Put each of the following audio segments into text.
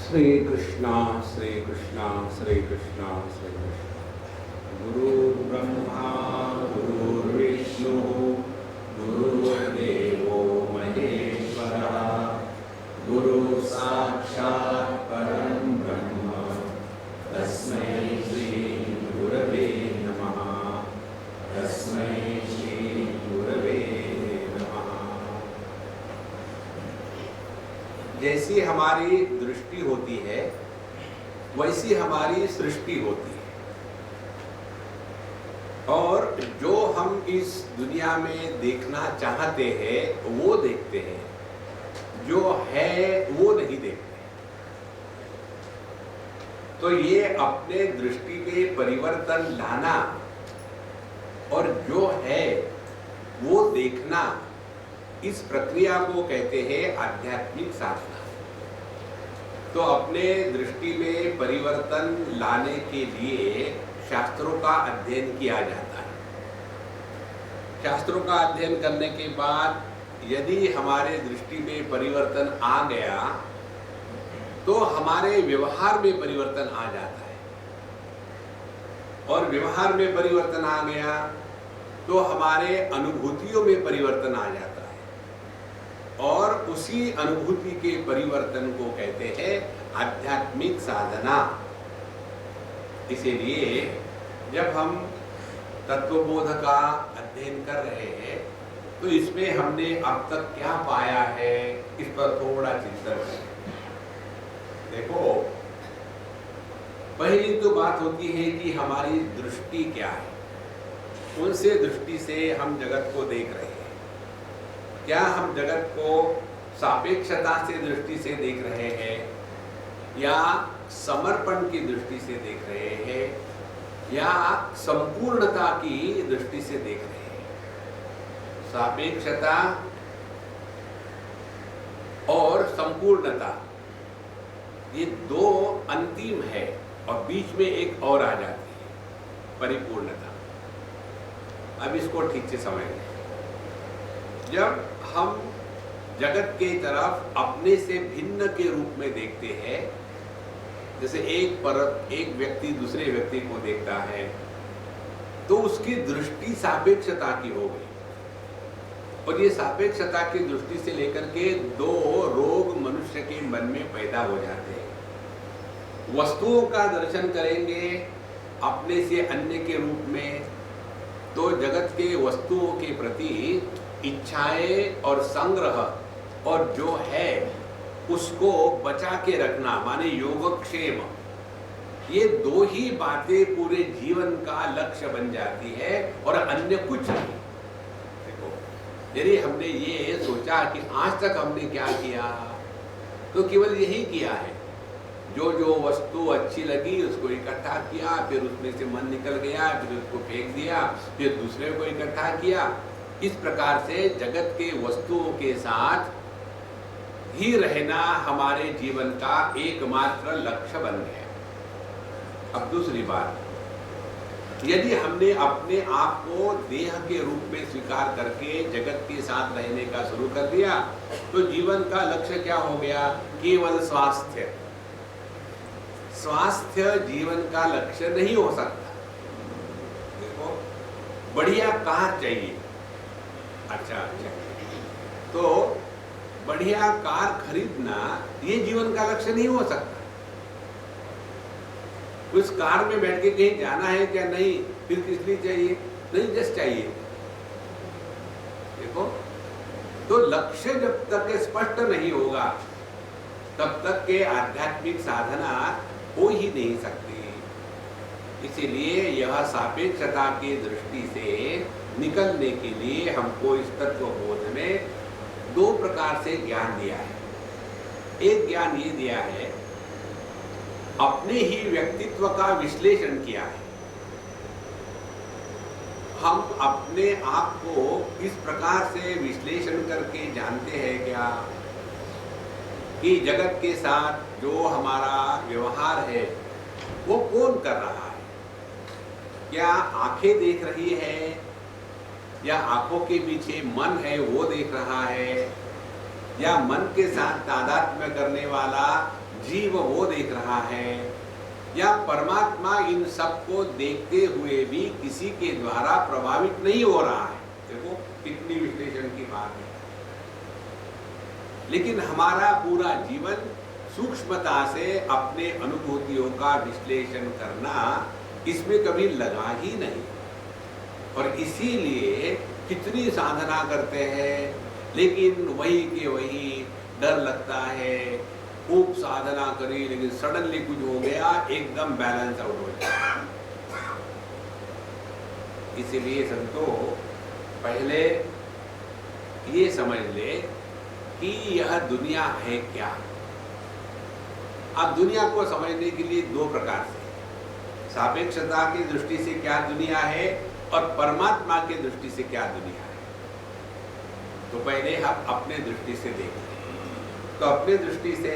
श्री कृष्णा श्री कृष्णा श्री कृष्णा श्री कृष्णा। गुरुर्ब्रह्मा गुरुर्विष्णु गुरुर्देवो महेश्वरः गुरु साक्षात् परं ब्रह्म तस्मै श्री गुरवे नमः। तस्मै श्री गुरवे नमः। जैसी हमारी दृष्टि होती है वैसी हमारी सृष्टि होती है, और जो हम इस दुनिया में देखना चाहते हैं वो देखते हैं, जो है वो नहीं देखते। तो ये अपने दृष्टि में परिवर्तन लाना और जो है वो देखना, इस प्रक्रिया को कहते हैं आध्यात्मिक साधना। तो अपने दृष्टि में परिवर्तन लाने के लिए शास्त्रों का अध्ययन किया जाता है। शास्त्रों का अध्ययन करने के बाद यदि हमारे दृष्टि में परिवर्तन आ गया तो हमारे व्यवहार में परिवर्तन आ जाता है, और व्यवहार में परिवर्तन आ गया तो हमारे अनुभूतियों में परिवर्तन आ जाता है, और उसी अनुभूति के परिवर्तन को कहते हैं आध्यात्मिक साधना। इसीलिए जब हम तत्वबोध का अध्ययन कर रहे हैं तो इसमें हमने अब तक क्या पाया है इस पर थोड़ा चिंतन करें। देखो, पहली तो बात होती है कि हमारी दृष्टि क्या है, उनसे दृष्टि से हम जगत को देख रहे हैं। क्या हम जगत को सापेक्षता से दृष्टि से देख रहे हैं, या समर्पण की दृष्टि से देख रहे हैं, या संपूर्णता की दृष्टि से देख रहे हैं? सापेक्षता और संपूर्णता ये दो अंतिम है, और बीच में एक और आ जाती है, परिपूर्णता। अब इसको ठीक से समझ लें। जब हम जगत के तरफ अपने से भिन्न के रूप में देखते हैं, जैसे एक व्यक्ति दूसरे व्यक्ति को देखता है, तो उसकी दृष्टि सापेक्षता की हो गई, और ये सापेक्षता की दृष्टि से लेकर के दो रोग मनुष्य के मन में पैदा हो जाते हैं। वस्तुओं का दर्शन करेंगे अपने से अन्य के रूप में, तो जगत के वस्तुओं के प्रति इच्छाएं और संग्रह और जो है उसको बचा के रखना, माने योगक्षेम, ये दो ही बातें पूरे जीवन का लक्ष्य बन जाती है, और अन्य कुछ नहीं। देखो, यदि हमने ये सोचा कि आज तक हमने क्या किया, तो केवल यही किया है, जो जो वस्तु अच्छी लगी उसको इकट्ठा किया, फिर उसमें से मन निकल गया, फिर उसको फेंक दिया, फिर दूसरे को इकट्ठा किया। इस प्रकार से जगत के वस्तुओं के साथ ही रहना हमारे जीवन का एकमात्र लक्ष्य बन गया। अब दूसरी बात, यदि हमने अपने आप को देह के रूप में स्वीकार करके जगत के साथ रहने का शुरू कर दिया, तो जीवन का लक्ष्य क्या हो गया? केवल स्वास्थ्य। स्वास्थ्य जीवन का लक्ष्य नहीं हो सकता। देखो, बढ़िया कार चाहिए, अच्छा, तो बढ़िया कार खरीदना ये जीवन का लक्ष्य नहीं हो सकता। उस कार में बैठ के कहीं जाना है क्या? नहीं। फिर किस लिए चाहिए? नहीं, जस्ट चाहिए। देखो, तो लक्ष्य जब तक स्पष्ट नहीं होगा तब तक के आध्यात्मिक साधना हो ही नहीं सकती। इसीलिए यह सापेक्षता की दृष्टि से निकलने के लिए हमको इस तत्वबोध में दो प्रकार से ज्ञान दिया है। एक ज्ञान ये दिया है, अपने ही व्यक्तित्व का विश्लेषण किया है। हम अपने आप को इस प्रकार से विश्लेषण करके जानते हैं क्या कि जगत के साथ जो हमारा व्यवहार है वो कौन कर रहा है? क्या आंखें देख रही है, या आंखों के पीछे मन है वो देख रहा है, या मन के साथ तादात्म्य करने वाला जीव वो देख रहा है या परमात्मा इन सबको देखते हुए भी किसी के द्वारा प्रभावित नहीं हो रहा है। देखो कितनी विश्लेषण की बात है। लेकिन हमारा पूरा जीवन सूक्ष्मता से अपने अनुभूतियों का विश्लेषण करना इसमें कभी लगा ही नहीं, और इसीलिए कितनी साधना करते हैं लेकिन वही के वही डर लगता है। खूब साधना करी लेकिन सडनली कुछ हो गया, एकदम बैलेंस आउट हो जाए। इसीलिए संतो पहले ये समझ ले कि यह दुनिया है क्या। अब दुनिया को समझने के लिए दो प्रकार से, सापेक्षता की दृष्टि से क्या दुनिया है और परमात्मा की दृष्टि से क्या दुनिया है। तो पहले हम अपने दृष्टि से देखें। तो अपने दृष्टि से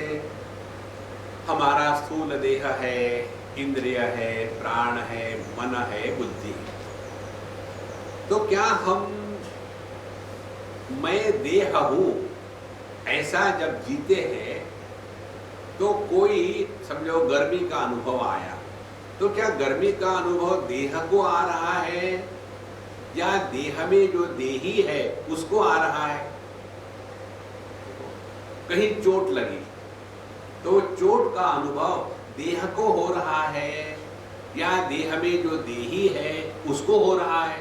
हमारा स्थूल देह है, इंद्रिय है, प्राण है, मन है, बुद्धि है। तो क्या हम मैं देह हूं ऐसा जब जीते हैं तो कोई समझो गर्मी का अनुभव आया, तो क्या गर्मी का अनुभव देह को आ रहा है या देह में जो देही है उसको आ रहा है। कहीं चोट लगी तो चोट का अनुभव देह को हो रहा है या देह में जो देही है उसको हो रहा है।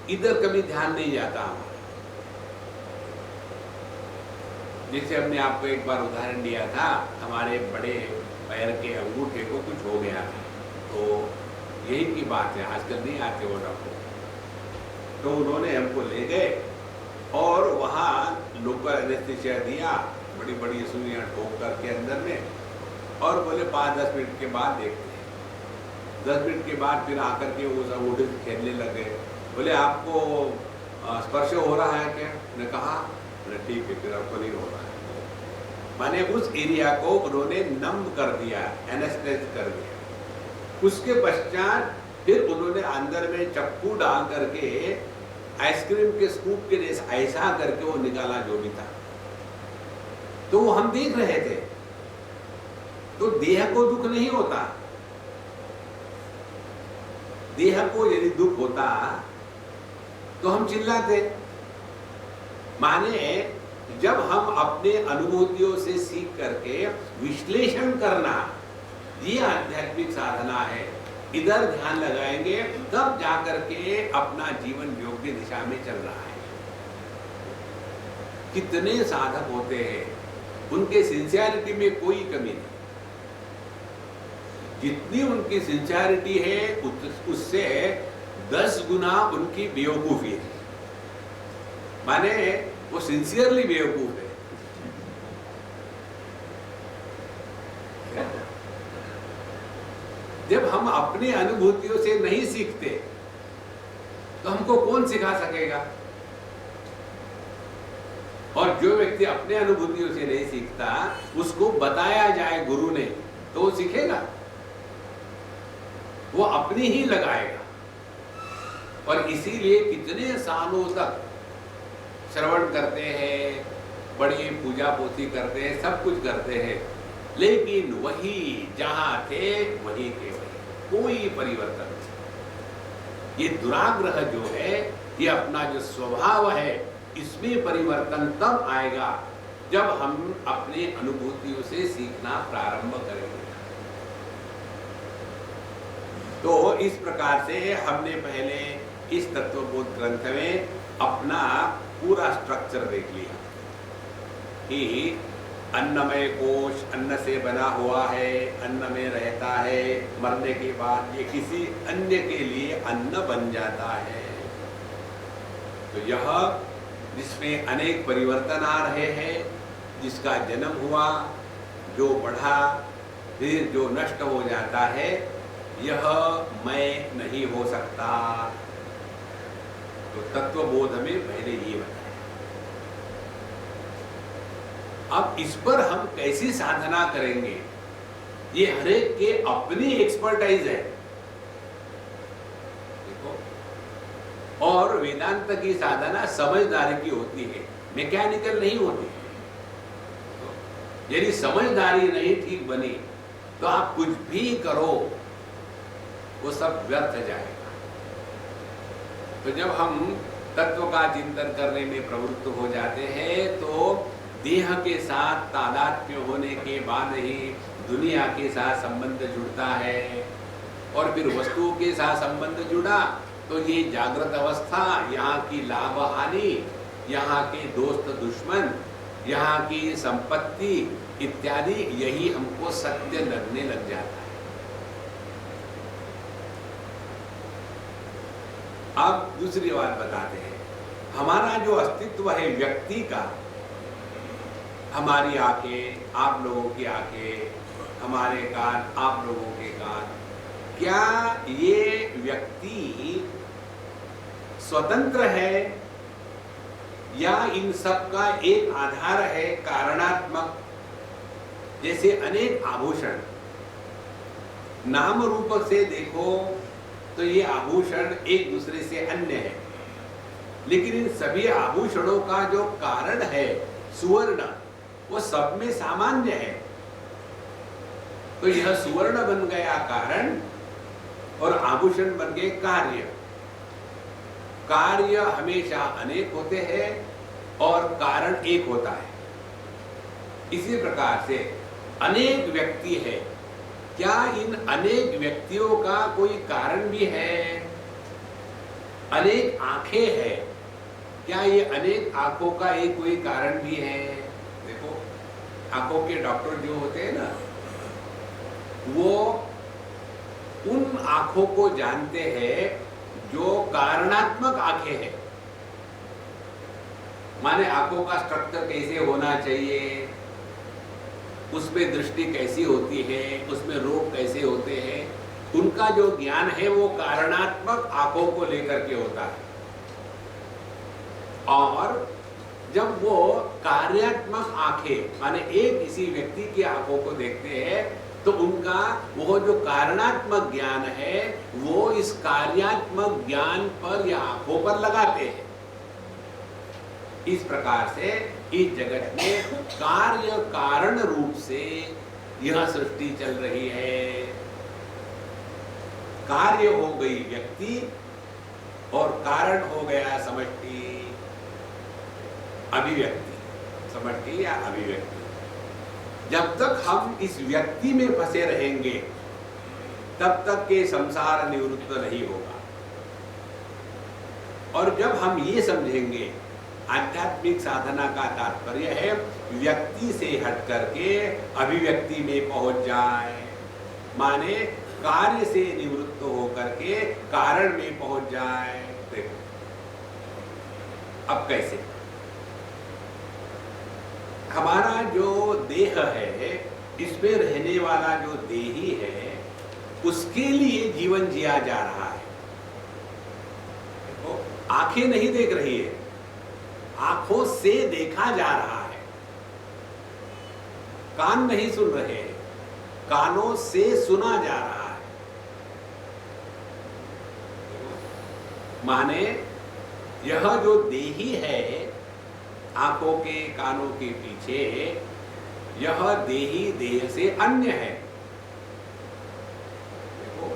इधर कभी ध्यान नहीं जाता हमारा। जैसे हमने आपको एक बार उदाहरण दिया था, हमारे बड़े पैर के अंगूठे को कुछ हो गया था, तो यही की बात है, आजकल नहीं आते वो डॉक्टर। तो उन्होंने हमको ले गए और वहाँ लोकल एनेस्थीसिया दिया, बड़ी बड़ी सुइयां ठोक करके अंदर में, और बोले 5-10 मिनट के बाद देखते हैं। 10 मिनट के बाद फिर आकर के वो सब अंगूठे से खेलने लगे। बोले आपको स्पर्श हो रहा है क्या? ने कहा ठीक है, फिर आपको नहीं हो रहा है। माने उस एरिया को उन्होंने नम कर दिया, एनेस्थेसिस कर दिया। उसके पश्चात फिर उन्होंने अंदर में चक्कू डाल करके आइसक्रीम के स्कूप के जैसा ऐसा करके वो निकाला जो भी था। तो वो हम देख रहे थे। तो देह को दुख नहीं होता। देह को यदि दुख होता तो हम चिल्लाते। माने जब हम अपने अनुभूतियों से सीख करके विश्लेषण करना, ये आध्यात्मिक साधना है। इधर ध्यान लगाएंगे तब जाकर के अपना जीवन योग्य दिशा में चल रहा है। कितने साधक होते हैं, उनके सिंसियरिटी में कोई कमी नहीं। जितनी उनकी सिंसियरिटी है उससे 10 गुना उनकी बेवकूफी है। माने वो सिंसियरली बेवकूफ है। जब हम अपनी अनुभूतियों से नहीं सीखते तो हमको कौन सिखा सकेगा? और जो व्यक्ति अपने अनुभूतियों से नहीं सीखता, उसको बताया जाए गुरु ने तो वो सीखेगा, वो अपनी ही लगाएगा। और इसीलिए कितने सालों तक श्रवण करते हैं, बड़ी पूजा पोथी करते हैं, सब कुछ करते हैं, लेकिन वही जहां थे वही के वही, कोई परिवर्तन नहीं। ये दुराग्रह जो है, ये अपना जो स्वभाव है, इसमें परिवर्तन तब आएगा जब हम अपने अनुभूतियों से सीखना प्रारंभ करेंगे। तो इस प्रकार से हमने पहले इस तत्वबोध ग्रंथ में अपना पूरा स्ट्रक्चर देख लिया कि अन्नमय कोश अन्न से बना हुआ है, अन्न में रहता है, मरने के बाद ये किसी अन्य के लिए अन्न बन जाता है। तो यह जिसमें अनेक परिवर्तन आ रहे हैं, जिसका जन्म हुआ, जो बढ़ा, फिर जो नष्ट हो जाता है, यह मैं नहीं हो सकता। तो तत्वबोध में पहले ये बताया। अब इस पर हम कैसी साधना करेंगे, ये हरेक के अपनी एक्सपर्टाइज है। देखो, और वेदांत की साधना समझदारी की होती है, मैकेनिकल नहीं होती। यदि समझदारी नहीं ठीक बनी तो आप कुछ भी करो वो सब व्यर्थ जाएगा। तो जब हम तत्व का चिंतन करने में प्रवृत्त हो जाते हैं तो देह के साथ तादात्म्य होने के बाद ही दुनिया के साथ संबंध जुड़ता है, और फिर वस्तुओं के साथ संबंध जुड़ा तो ये जागृत अवस्था, यहाँ की लाभ हानि, यहाँ के दोस्त दुश्मन, यहाँ की संपत्ति इत्यादि, यही हमको सत्य लगने लग जाता है। अब दूसरी बात बताते हैं, हमारा जो अस्तित्व है व्यक्ति का, हमारी आंखें, आप लोगों की आंखें, हमारे कान, आप लोगों के कान, क्या ये व्यक्ति स्वतंत्र है या इन सब का एक आधार है कारणात्मक? जैसे अनेक आभूषण, नाम रूप से देखो तो ये आभूषण एक दूसरे से अन्य है, लेकिन इन सभी आभूषणों का जो कारण है सुवर्ण, वो सब में सामान्य है। तो यह सुवर्ण बन गया कारण और आभूषण बन गए कार्य। कार्य हमेशा अनेक होते हैं और कारण एक होता है। इसी प्रकार से अनेक व्यक्ति है, क्या इन अनेक व्यक्तियों का कोई कारण भी है? अनेक आंखें हैं, क्या ये अनेक आंखों का एक कोई कारण भी है? देखो, आंखों के डॉक्टर जो होते हैं ना, वो उन आंखों को जानते हैं जो कारणात्मक आंखें हैं। माने आंखों का स्ट्रक्चर कैसे होना चाहिए, उसमें दृष्टि कैसी होती है, उसमें रोग कैसे होते हैं, उनका जो ज्ञान है वो कारणात्मक आंखों को लेकर के होता है। और जब वो कार्यात्मक आंखें माने एक किसी व्यक्ति की आंखों को देखते हैं तो उनका वो जो कारणात्मक ज्ञान है वो इस कार्यात्मक ज्ञान पर या आंखों पर लगाते हैं। इस प्रकार से इस जगत में कार्य कारण रूप से यह सृष्टि चल रही है। कार्य हो गई व्यक्ति और कारण हो गया समष्टि, अभिव्यक्ति, समष्टि या अभिव्यक्ति। जब तक हम इस व्यक्ति में फंसे रहेंगे तब तक के संसार निवृत्त नहीं होगा। और जब हम ये समझेंगे, आध्यात्मिक साधना का तात्पर्य है व्यक्ति से हट करके अभिव्यक्ति में पहुंच जाए, माने कार्य से निवृत्त होकर के कारण में पहुंच जाए। देखो अब कैसे, हमारा जो देह है, इसमें रहने वाला जो देही है, उसके लिए जीवन जिया जा रहा है। देखो, आंखें नहीं देख रही है, आंखों से देखा जा रहा है। कान नहीं सुन रहे, कानों से सुना जा रहा है। माने यह जो देही है आंखों के कानों के पीछे, यह देही देह से अन्य है। देखो,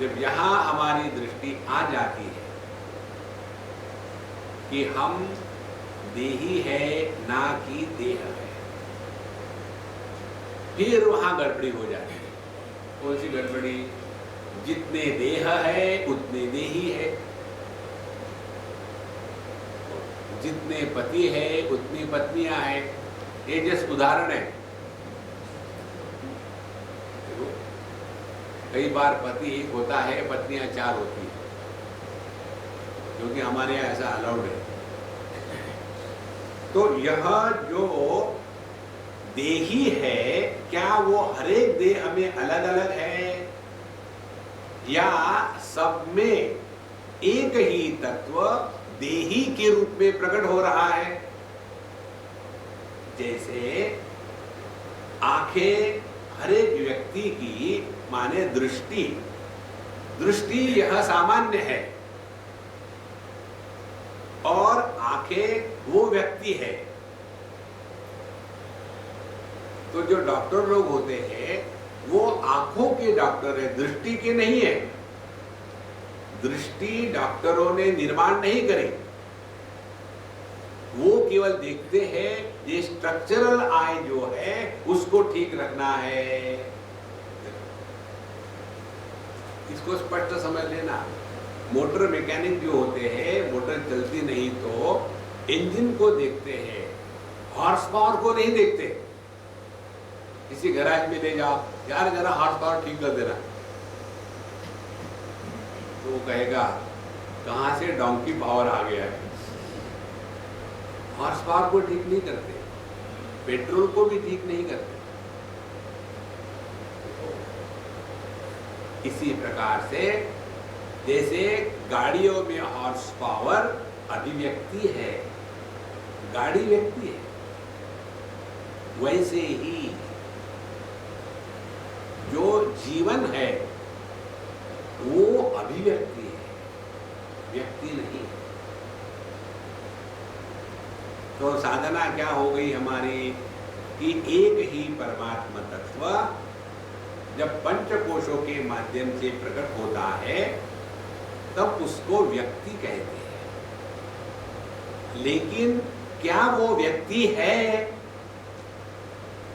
जब यहां हमारी दृष्टि आ जाती है कि हम देही है ना कि देह है, फिर वहां गड़बड़ी हो जाती है। कौन सी गड़बड़ी? जितने देह है उतने देही है, जितने पति है उतनी पत्नियां हैं। ये जैसे उदाहरण है, कई बार पति एक होता है, पत्नियां 4 होती है, क्योंकि हमारे यहाँ ऐसा अलाउड है। तो यह जो देही है, क्या वो हरेक देह में अलग अलग है या सब में एक ही तत्व देही के रूप में प्रकट हो रहा है? जैसे आंखें हरेक व्यक्ति की माने दृष्टि, दृष्टि यह सामान्य है और आंखें वो व्यक्ति है। तो जो डॉक्टर लोग होते हैं वो आंखों के डॉक्टर है, दृष्टि के नहीं है। दृष्टि डॉक्टरों ने निर्माण नहीं करी, वो केवल देखते हैं ये स्ट्रक्चरल आई जो है उसको ठीक रखना है। इसको स्पष्ट समझ लेना। मोटर मैकेनिक जो होते हैं, मोटर चलती नहीं तो इंजन को देखते हैं, हॉर्स पावर को नहीं देखते। किसी गैराज में ले जाओ, यार जरा हॉर्स पावर ठीक कर देना, तो वो कहेगा कहां से डोंकी पावर आ गया है। हॉर्स पावर को ठीक नहीं करते, पेट्रोल को भी ठीक नहीं करते। इसी प्रकार से जैसे गाड़ियों में हॉर्स पावर अभिव्यक्ति है, गाड़ी व्यक्ति है, वैसे ही जो जीवन है वो अभिव्यक्ति है, व्यक्ति नहीं है। तो साधना क्या हो गई हमारी कि एक ही परमात्मा तत्व जब पंचकोशों के माध्यम से प्रकट होता है तब उसको व्यक्ति कहते हैं। लेकिन क्या वो व्यक्ति है,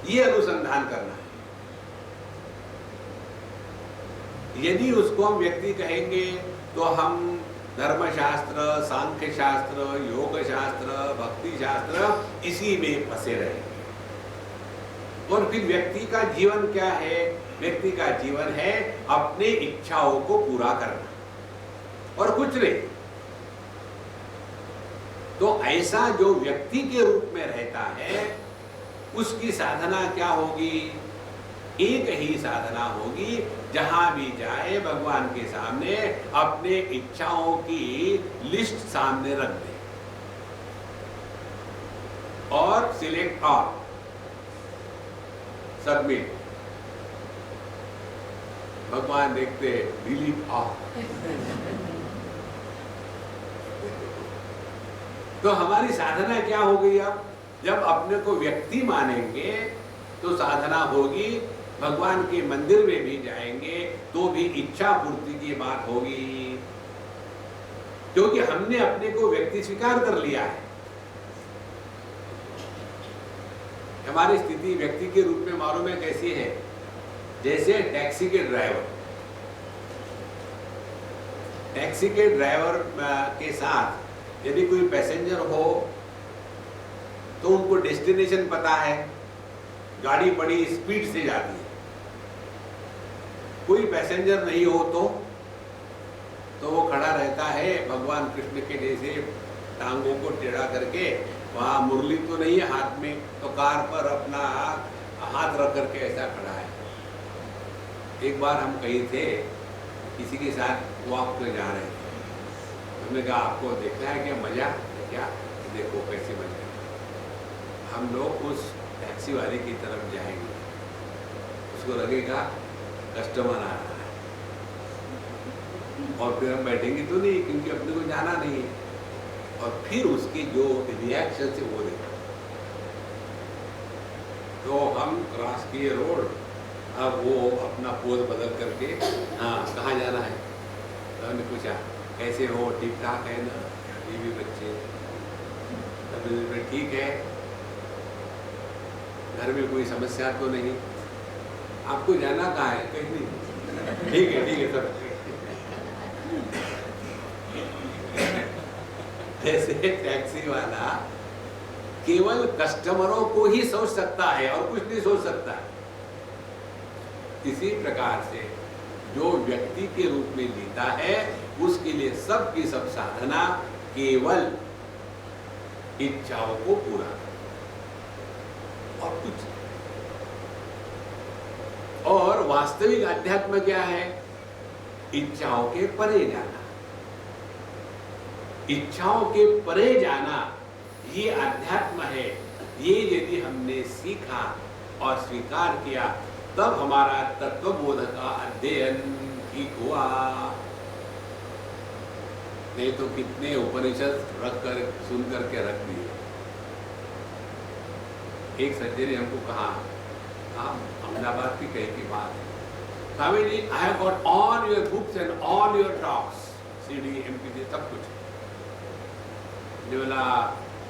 ये अनुसंधान करना है। यदि उसको हम व्यक्ति कहेंगे तो हम धर्मशास्त्र, सांख्य शास्त्र, योग शास्त्र, भक्ति शास्त्र इसी में फंसे रहेंगे। और फिर व्यक्ति का जीवन क्या है? व्यक्ति का जीवन है अपने इच्छाओं को पूरा करना और कुछ नहीं। तो ऐसा जो व्यक्ति के रूप में रहता है उसकी साधना क्या होगी? एक ही साधना होगी, जहां भी जाए भगवान के सामने अपने इच्छाओं की लिस्ट सामने रख दे और सिलेक्ट ऑल, सबमिट। भगवान देखते डिलीट ऑल। तो हमारी साधना क्या हो गई? अब जब अपने को व्यक्ति मानेंगे तो साधना होगी, भगवान के मंदिर में भी जाएंगे तो भी इच्छा पूर्ति की बात होगी, क्योंकि हमने अपने को व्यक्ति स्वीकार कर लिया है। हमारी स्थिति व्यक्ति के रूप में मालूम है कैसी है? जैसे टैक्सी के ड्राइवर, टैक्सी के ड्राइवर के साथ यदि कोई पैसेंजर हो तो उनको डेस्टिनेशन पता है, गाड़ी बड़ी स्पीड से जाती है। कोई पैसेंजर नहीं हो तो वो खड़ा रहता है भगवान कृष्ण के जैसे टांगों को टेढ़ा करके, वहाँ मुरली तो नहीं है हाथ में, तो कार पर अपना हाथ रख करके ऐसा खड़ा है। एक बार हम कहीं थे, किसी के साथ वॉक पे जा रहे थे, हमने कहा आपको देखना है क्या मजा? क्या देखो कैसे मजा। हम लोग उस टैक्सी वाले की तरफ जाएंगे, उसको लगेगा कस्टमर आ रहा है, और फिर हम बैठेंगे तो नहीं, क्योंकि अपने को जाना नहीं है। और फिर उसकी जो रिएक्शन से वो देखा, तो हम क्रॉस किए रोड। अब वो अपना पोज बदल करके, हाँ कहाँ जाना है? तो हमने पूछा कैसे हो, ठीक ठाक है ना, बीवी बच्चे? तब ठीक है, घर में कोई समस्या तो नहीं, आपको जाना कहाँ है? कहीं नहीं। ठीक है सर। जैसे टैक्सी वाला केवल कस्टमरों को ही सोच सकता है और कुछ नहीं सोच सकता है, इसी प्रकार से जो व्यक्ति के रूप में जीता है उसके लिए सब की सब साधना केवल इच्छाओं को पूरा और कुछ नहीं। और वास्तविक अध्यात्म क्या है? इच्छाओं के परे जाना। इच्छाओं के परे जाना ये अध्यात्म है। ये यदि हमने सीखा और स्वीकार किया तब हमारा तत्वबोध का अध्ययन ठीक हुआ। नहीं तो कितने उपनिषद रख कर सुन करके रख दिए। एक सज्जन ने हमको कहा हाँ, अहमदाबाद की कहीं की बात है। Swami ji, I have got all your books and all your talks, CD, MP3 सब कुछ। मैंने बोला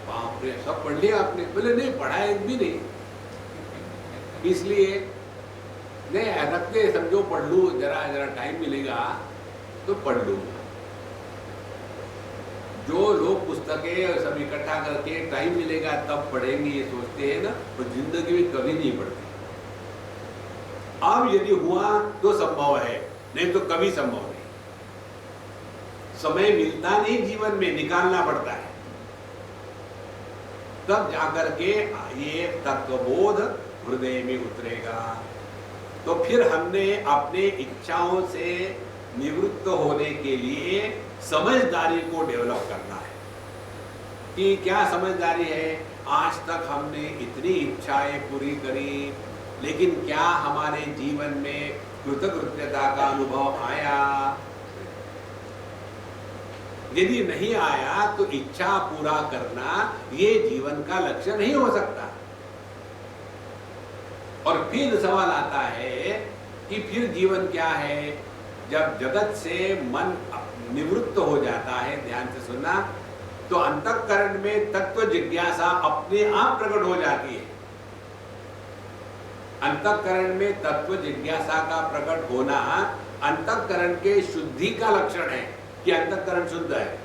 बाप रे, सब पढ़ लिया आपने? बोले नहीं, पढ़ा एक भी नहीं, इसलिए नहीं रखते, समझो पढ़ लूँ, जरा जरा टाइम मिलेगा तो पढ़ लूँगा। जो लोग पुस्तकें सब इकट्ठा करके टाइम मिलेगा तब पढ़ेंगे ये सोचते हैं ना, तो जिंदगी में कभी नहीं पढ़ते। अब यदि हुआ तो संभव है, नहीं तो कभी संभव नहीं। समय मिलता नहीं, जीवन में निकालना पड़ता है, तब जाकर के ये तत्वबोध हृदय में उतरेगा। तो फिर हमने अपने इच्छाओं से निवृत्त होने के लिए समझदारी को डेवलप करना है। कि क्या समझदारी है? आज तक हमने इतनी इच्छाएं पूरी करी, लेकिन क्या हमारे जीवन में कृतकृत्यता का अनुभव आया? यदि नहीं आया तो इच्छा पूरा करना ये जीवन का लक्ष्य नहीं हो सकता। और फिर सवाल आता है कि फिर जीवन क्या है? जब जगत से मन निवृत्त हो जाता है, ध्यान से सुनना, तो अंतःकरण में तत्व जिज्ञासा अपने आप प्रकट हो जाती है। अंतःकरण में तत्व जिज्ञासा का प्रकट होना अंतःकरण के शुद्धि का लक्षण है कि अंतःकरण शुद्ध है।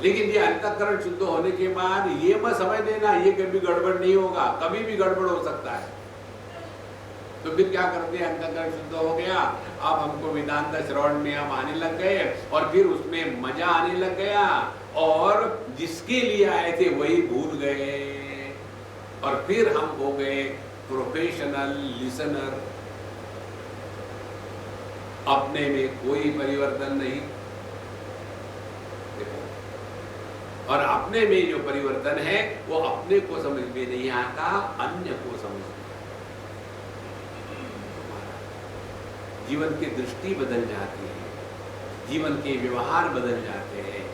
लेकिन ये अंतःकरण शुद्ध होने के बाद ये मत समझ लेना ये कभी गड़बड़ नहीं होगा, कभी भी गड़बड़ हो सकता है। तो फिर क्या करते हैं? अंतःकरण शुद्ध हो गया, अब हमको वेदांत श्रवण में हम आने लग गए और फिर उसमें मजा आने लग गया, और जिसके लिए आए थे वही भूल गए, और फिर हम हो गए प्रोफेशनल लिसनर। अपने में कोई परिवर्तन नहीं, देखो, और अपने में जो परिवर्तन है वो अपने को समझ में नहीं आता, अन्य को समझ में। जीवन की दृष्टि बदल जाती है, जीवन के व्यवहार बदल जाते हैं,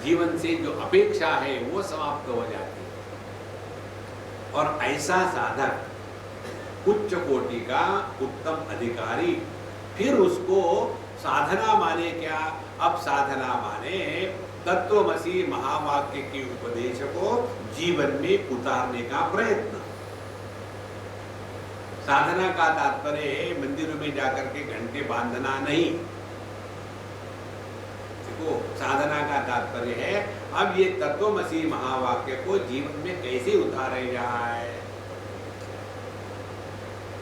जीवन से जो अपेक्षा है वो समाप्त हो जाती है। और ऐसा साधक उच्च कोटि का उत्तम अधिकारी, फिर उसको साधना माने क्या? अब साधना माने तत्वमसि महावाक्य के उपदेश को जीवन में उतारने का प्रयत्न। साधना का तात्पर्य है मंदिरों में जाकर के घंटे बांधना नहीं। देखो, साधना का तात्पर्य है अब ये तत्वमसि महावाक्य को जीवन में कैसे उतारे जाए।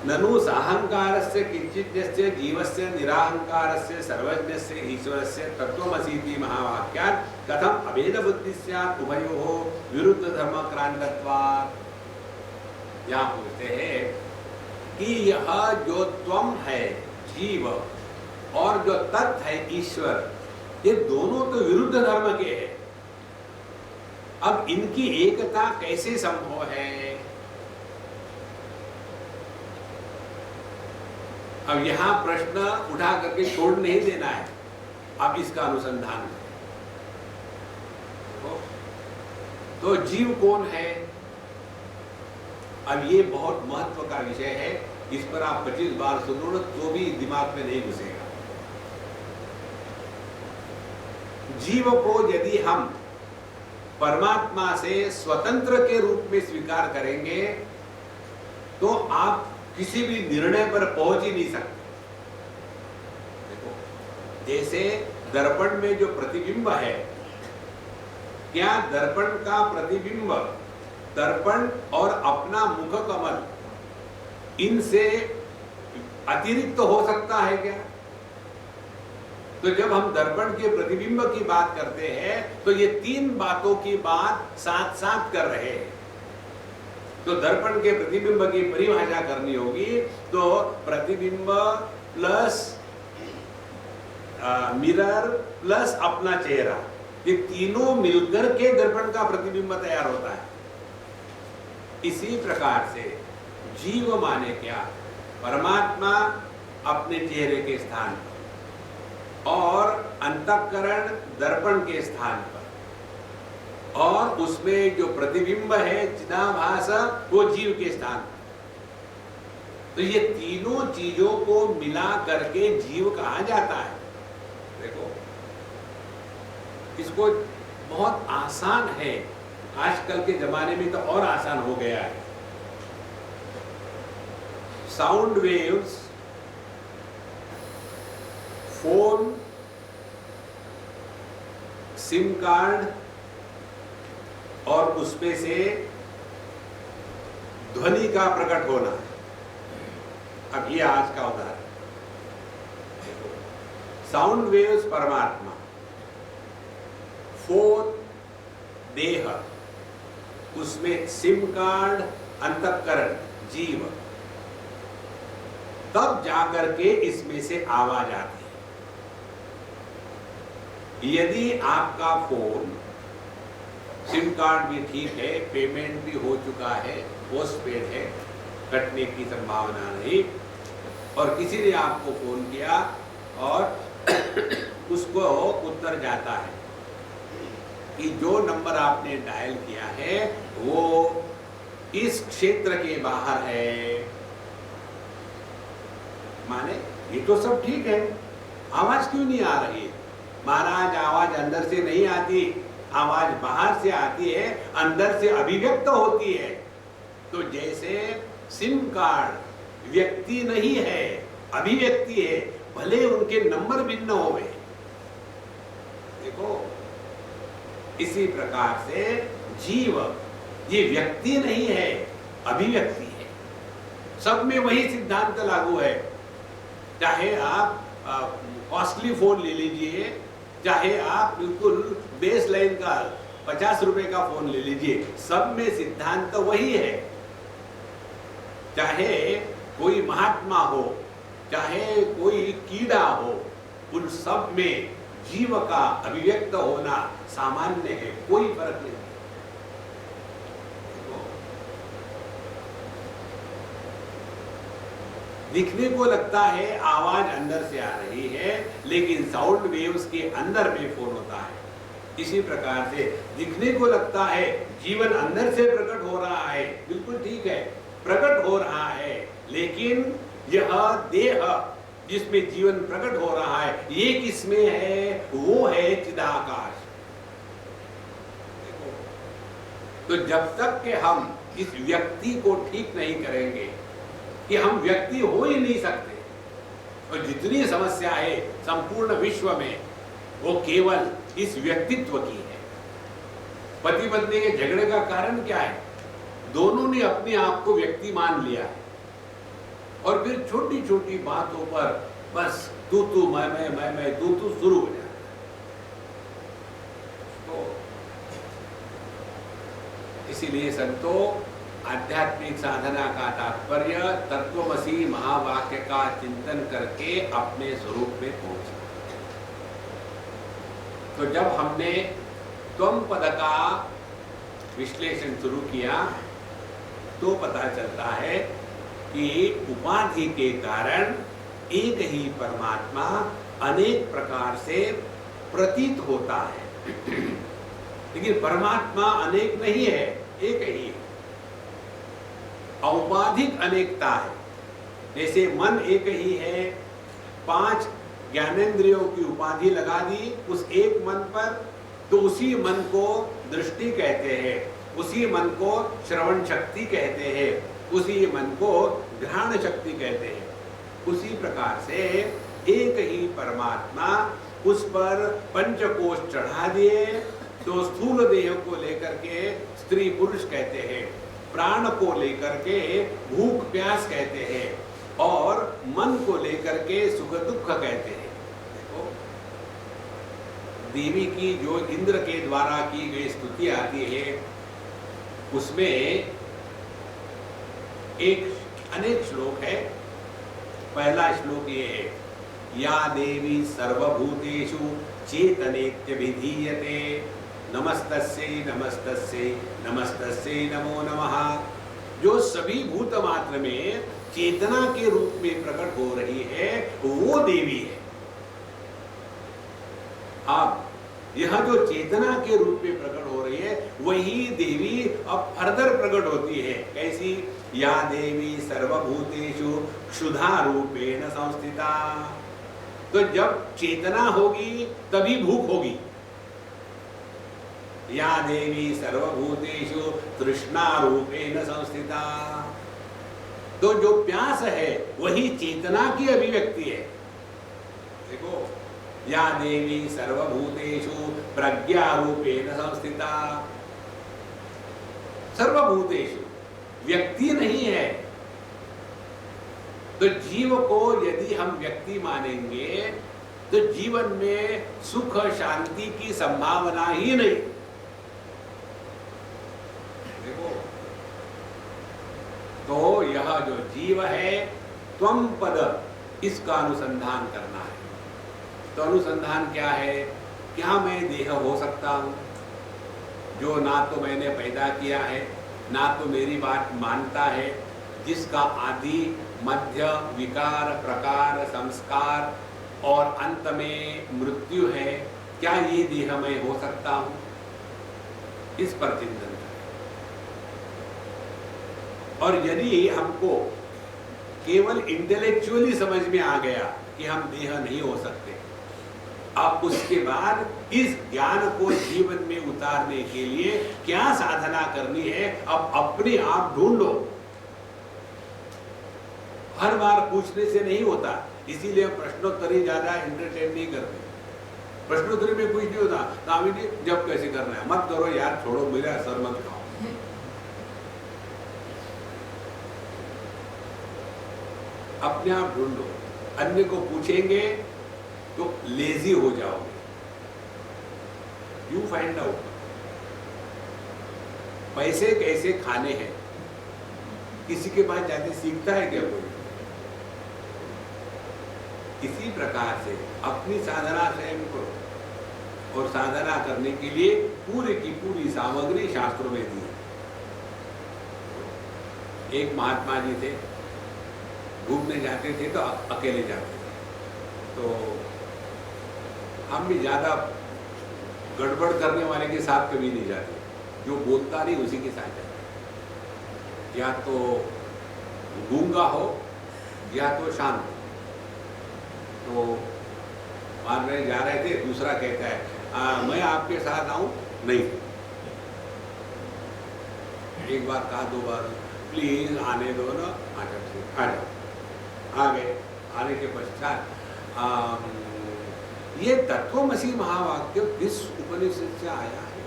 ननु साहंकारस्य किंचिज्ञस्य जीवस्य निराहंकारस्य सर्वज्ञस्य ईश्वरस्य तत्वमसीति महावाक्यात् कथम अभेद बुद्धि स्यात् उभयोः विरुद्ध धर्म क्रांतत्वात्। यहाँ पूछते हैं कि यह जो त्वम है जीव और जो तत् है ईश्वर, ये दोनों तो विरुद्ध धर्म के हैं। अब इनकी एकता कैसे संभव है? अब यहां प्रश्न उठा करके छोड़ नहीं देना है, अब इसका अनुसंधान तो जीव कौन है? अब ये बहुत महत्व का विषय है, इस पर आप 25 बार सुनो तो भी दिमाग में नहीं घुसेगा। जीव को यदि हम परमात्मा से स्वतंत्र के रूप में स्वीकार करेंगे तो आप किसी भी निर्णय पर पहुंच ही नहीं सकते। देखो, जैसे दर्पण में जो प्रतिबिंब है, क्या दर्पण का प्रतिबिंब दर्पण और अपना मुख कमल इनसे अतिरिक्त तो हो सकता है क्या? तो जब हम दर्पण के प्रतिबिंब की बात करते हैं तो ये तीन बातों की बात साथ साथ कर रहे हैं। तो दर्पण के प्रतिबिंब की परिभाषा करनी होगी तो प्रतिबिंब प्लस मिरर प्लस अपना चेहरा, ये तीनों मिलकर के दर्पण का प्रतिबिंब तैयार होता है। इसी प्रकार से जीव माने क्या? परमात्मा अपने चेहरे के स्थान पर और अंतःकरण दर्पण के स्थान पर। और उसमें जो प्रतिबिंब है चिदाभास वो जीव के स्थान। तो ये तीनों चीजों को मिला करके जीव कहा जाता है। देखो इसको बहुत आसान है, आजकल के जमाने में तो और आसान हो गया है। Sound waves, phone, SIM card और उसमें से ध्वनि का प्रकट होना। अब ये आज का उदाहरण। साउंड वेव्स परमात्मा, फोन देह, उसमें सिम कार्ड अंतःकरण जीव, तब जाकर के इसमें से आवाज आती है। यदि आपका फोन सिम कार्ड भी ठीक है, पेमेंट भी हो चुका है, पोस्टपेड है, कटने की संभावना नहीं, और किसी ने आपको फोन किया और उसको उत्तर जाता है कि जो नंबर आपने डायल किया है वो इस क्षेत्र के बाहर है, माने ये तो सब ठीक है, आवाज क्यों नहीं आ रही है? महाराज आवाज अंदर से नहीं आती, आवाज बाहर से आती है, अंदर से अभिव्यक्त होती है। तो जैसे सिम कार्ड व्यक्ति नहीं है, अभिव्यक्ति है, भले उनके नंबर भिन्न होवे। देखो इसी प्रकार से जीव ये व्यक्ति नहीं है, अभिव्यक्ति है। सब में वही सिद्धांत लागू है। चाहे आप कॉस्टली फोन ले लीजिए, चाहे आप बिल्कुल बेस लाइन का 50 रुपए का फोन ले लीजिए, सब में सिद्धांत तो वही है। चाहे कोई महात्मा हो, चाहे कोई कीड़ा हो, उन सब में जीव का अभिव्यक्त होना सामान्य है, कोई फर्क नहीं। दिखने को लगता है आवाज अंदर से आ रही है, लेकिन साउंड वेव्स के अंदर में फोन होता है। इसी प्रकार से दिखने को लगता है जीवन अंदर से प्रकट हो रहा है, बिल्कुल ठीक है, प्रकट हो रहा है, लेकिन यह देह जिसमें जीवन प्रकट हो रहा है ये किसमें है? वो है चिदाकाश। तो जब तक कि हम इस व्यक्ति को ठीक नहीं करेंगे कि हम व्यक्ति हो ही नहीं सकते, और जितनी समस्या है संपूर्ण विश्व में वो केवल इस व्यक्तित्व की है। पति पत्नी के झगड़े का कारण क्या है? दोनों ने अपने आप को व्यक्ति मान लिया है, और फिर छोटी छोटी बातों पर बस तू तू मैं तू तू शुरू हो जाता है। तो इसीलिए संतो आध्यात्मिक साधना का तात्पर्य तत्वमसी महावाक्य का चिंतन करके अपने स्वरूप में पहुंचना। तो जब हमने त्वम पद का विश्लेषण शुरू किया तो पता चलता है कि उपाधि के कारण एक ही परमात्मा अनेक प्रकार से प्रतीत होता है, लेकिन परमात्मा अनेक नहीं है, एक ही है। औपाधिक अनेकता है। जैसे मन एक ही है, 5 ज्ञानेंद्रियों की उपाधि लगा दी उस एक मन पर, तो उसी मन को दृष्टि कहते हैं, उसी मन को श्रवण शक्ति कहते हैं, उसी मन को घ्राण शक्ति कहते हैं। उसी प्रकार से एक ही परमात्मा, उस पर पंचकोश चढ़ा दिए तो स्थूल देह को लेकर के स्त्री पुरुष कहते हैं, प्राण को लेकर के भूख प्यास कहते हैं, और मन को लेकर के सुख दुख कहते हैं। देखो देवी की जो इंद्र के द्वारा की गई स्तुति आती है उसमें एक अनेक श्लोक है। पहला श्लोक ये है, या देवी सर्वभूतेषु चेतनेत्यभिधीयते नमस्तस्यै नमस्तस्यै नमस्तस्यै नमो नमः। जो सभी भूत मात्र में चेतना के रूप में प्रकट हो रही है वो देवी है। अब यह जो चेतना के रूप में प्रकट हो रही है वही देवी अब फर्दर प्रकट होती है। कैसी? या देवी सर्वभूतेषु क्षुधा रूपेण संस्थिता। तो जब चेतना होगी तभी भूख होगी। या देवी सर्वभूतेषु तृष्णा रूपेण संस्थिता। तो जो प्यास है वही चेतना की अभिव्यक्ति है। देखो, या देवी सर्वभूतेषु प्रज्ञा रूपेण संस्थिता। सर्वभूतेषु व्यक्ति नहीं है। तो जीव को यदि हम व्यक्ति मानेंगे तो जीवन में सुख शांति की संभावना ही नहीं। देखो, तो यह जो जीव है त्वम पद, इसका अनुसंधान करना है। तो अनुसंधान क्या है? क्या मैं देह हो सकता हूं जो ना तो मैंने पैदा किया है, ना तो मेरी बात मानता है, जिसका आदि मध्य विकार प्रकार संस्कार और अंत में मृत्यु है? क्या ये देह मैं हो सकता हूं? इस पर चिंतन करें। और यदि हमको केवल इंटेलेक्चुअली समझ में आ गया कि हम देह नहीं हो सकते, अब उसके बाद इस ज्ञान को जीवन में उतारने के लिए क्या साधना करनी है, अब अपने आप ढूंढो। हर बार पूछने से नहीं होता, इसीलिए प्रश्नोत्तरी ज्यादा एंटरटेन नहीं करते। प्रश्नोत्तरी में कुछ नहीं होता, स्वामी जी जब कैसे करना है, मत करो यार, छोड़ो, मेरा असर मत खाओ। अपने आप ढूंढो। अन्य को पूछेंगे तो लेजी हो जाओगे। You find out. पैसे कैसे खाने हैं, किसी के पास जाके सीखता है क्या कोई? इसी प्रकार से अपनी साधना स्वयं करो। और साधना करने के लिए पूरे की पूरी सामग्री शास्त्रों में दी है। एक महात्मा जी थे, घूमने जाते थे तो अकेले जाते थे। तो हम भी ज्यादा गड़बड़ करने वाले के साथ कभी नहीं जाते, जो बोलता नहीं उसी के साथ जाते। या तो गूंगा हो या तो शांत। तो मान रहे जा रहे थे, दूसरा कहता है मैं आपके साथ आऊं? नहीं। एक बार कहा, दो बार, प्लीज आने दो ना। आ जाओ। आ गए। आने के पश्चात ये तत्वमसि महावाक्य किस उपनिषद से आया है?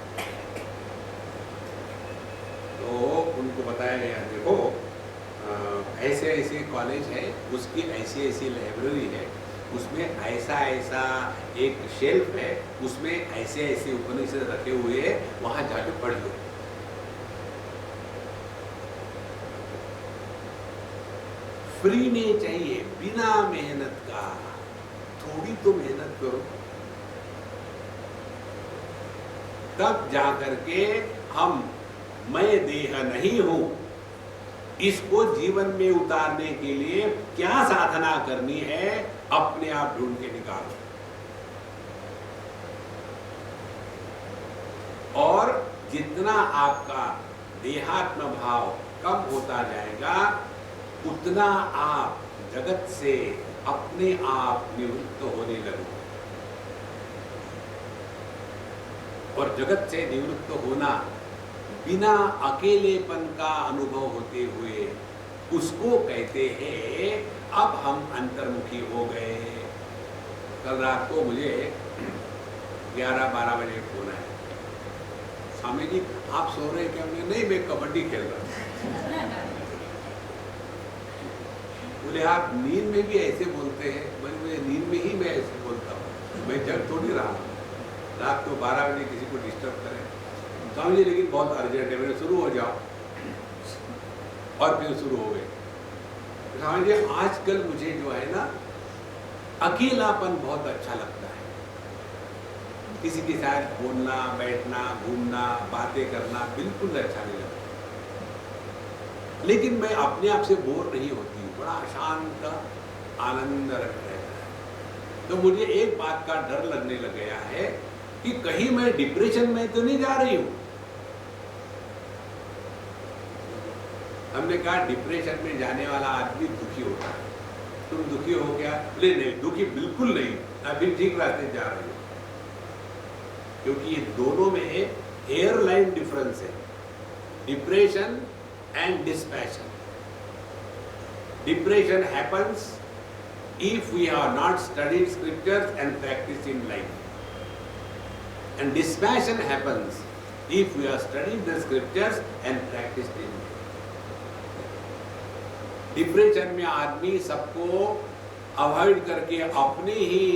तो उनको बताया गया, देखो ऐसे ऐसे कॉलेज है, उसकी ऐसी ऐसी लाइब्रेरी है, उसमें ऐसा ऐसा एक शेल्फ है, उसमें ऐसे ऐसे उपनिषद रखे हुए हैं, वहां जाके पढ़ लो। फ्री नहीं चाहिए, बिना मेहनत का। थोड़ी तो मेहनत करो, तब जाकर के हम मैं देह नहीं हूं, इसको जीवन में उतारने के लिए क्या साधना करनी है, अपने आप ढूंढ के निकालो। और जितना आपका देहात्म भाव कम होता जाएगा, उतना आप जगत से अपने आप निवृत्त होने लगोगे। और जगत से निवृत्त होना बिना अकेलेपन का अनुभव होते हुए, उसको कहते हैं अब हम अंतर्मुखी हो गए। कल रात को मुझे 11-12 बजे फोन आया, स्वामी जी आप सो रहे क्या? नहीं, मैं कबड्डी खेल रहा हूँ। बोले आप नींद में भी ऐसे बोलते हैं? मुझे नींद में ही मैं ऐसे बोलता हूँ, मैं जग तो नहीं रहा हूँ। रात को 12 बजे किसी को डिस्टर्ब करें, स्वामी जी लेकिन बहुत अर्जेंट है, मेरे शुरू हो जाओ। और फिर शुरू हो गए। स्वामी जी आजकल मुझे जो है ना, अकेलापन बहुत अच्छा लगता है। किसी के साथ बोलना, बैठना, घूमना, बातें करना बिल्कुल अच्छा नहीं लगता। लेकिन मैं अपने आप से बोर नहीं होती हूँ, बड़ा शांत आनंद रहता है। तो मुझे एक बात का डर लगने लग गया है कि कहीं मैं डिप्रेशन में तो नहीं जा रही हूं। हमने कहा डिप्रेशन में जाने वाला आदमी दुखी होता है। तुम दुखी हो क्या? बोले नहीं, दुखी बिल्कुल नहीं, अभी ठीक रास्ते जा रही हो। क्योंकि ये दोनों में एयरलाइन डिफरेंस है, depression and dispassion. Depression happens if we have not studied scriptures and practiced in life, and dispassion happens if we have studied the scriptures and practiced in life. Depression में आदमी सबको avoid करके अपने ही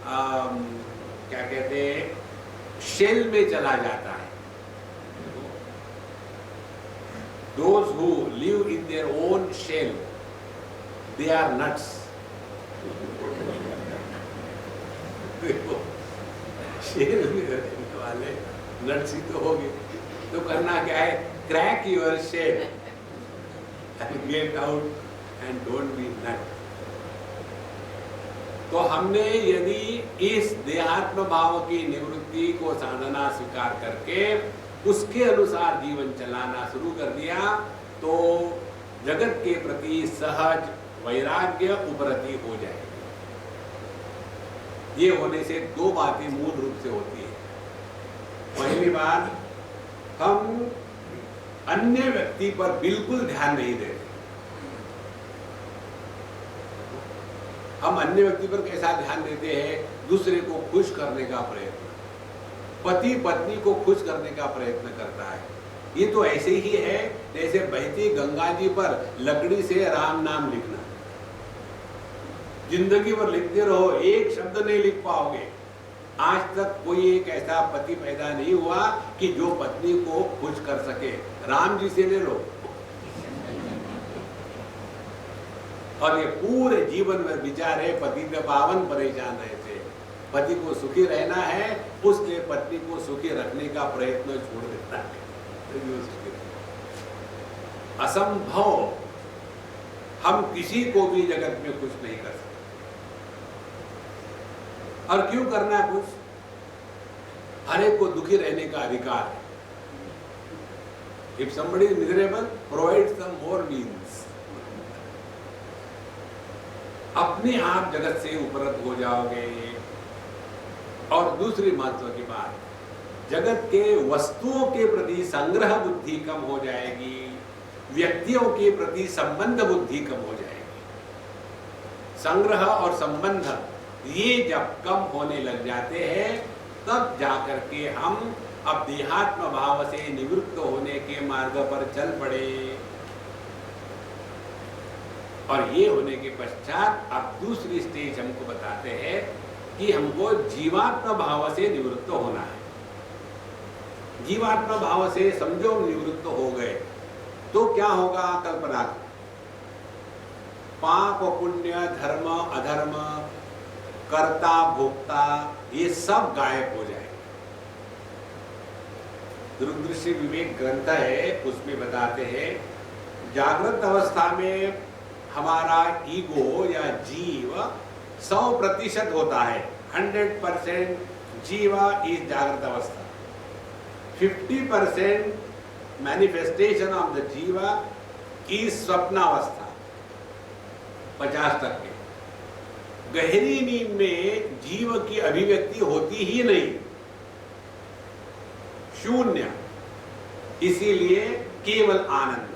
क्या कहते हैं, shell में चला जाता है। Those who live in their own shell, they are nuts. Shell में रहने वाले नट्स ही तो होंगे। तो करना क्या है? Crack your shell and get out and don't be nut. तो हमने यदि इस देहात्म भाव की निवृत्ति को साधना स्वीकार करके उसके अनुसार जीवन चलाना शुरू कर दिया तो जगत के प्रति सहज वैराग्य उपरति हो जाएगी। ये होने से दो बातें मूल रूप से होती है। पहली बात, हम अन्य व्यक्ति पर बिल्कुल ध्यान नहीं देते। हम अन्य व्यक्ति पर कैसा ध्यान देते हैं? दूसरे को खुश करने का प्रयत्न। पति पत्नी को खुश करने का प्रयत्न करता है। ये तो ऐसे ही है जैसे बहती गंगा जी पर लकड़ी से राम नाम लिखना। जिंदगी भर लिखते रहो, एक शब्द नहीं लिख पाओगे। आज तक कोई एक ऐसा पति पैदा नहीं हुआ कि जो पत्नी को खुश कर सके। राम जी से ले लो, और ये पूरे जीवन में विचार है पति पे पावन परेशान रहते। पति को सुखी रहना है, उसके पत्नी को सुखी रखने का प्रयत्न छोड़ देता है। असंभव, हम किसी को भी जगत में खुश नहीं कर सकते। और क्यों करना है खुश? हर एक को दुखी रहने का अधिकार है। If somebody is miserable, provide some more means. अपने आप जगत से उपरत हो जाओगे। और दूसरी महत्व की बात, जगत के वस्तुओं के प्रति संग्रह बुद्धि कम हो जाएगी, व्यक्तियों के प्रति संबंध बुद्धि कम हो जाएगी। संग्रह और संबंध ये जब कम होने लग जाते हैं तब जाकर के हम अब देहात्म भाव से निवृत्त होने के मार्ग पर चल पड़े। और ये होने के पश्चात अब दूसरी स्टेज हमको बताते हैं कि हमको जीवात्म भाव से निवृत्त होना है। जीवात्म भाव से समझो निवृत्त हो गए तो क्या होगा? कल्पना, पाप पुण्य, धर्म अधर्म, कर्ता भोक्ता, ये सब गायब हो जाएंगे। दूरदृष्टि विवेक ग्रंथ है, उसमें बताते हैं जागृत अवस्था में हमारा ईगो या जीव 100% होता है। 100% जीव इज जागृत अवस्था। 50% मैनिफेस्टेशन ऑफ द जीवा इज स्वप्नावस्था। 50%। गहरी नींद में जीव की अभिव्यक्ति होती ही नहीं, शून्य। इसीलिए केवल आनंद।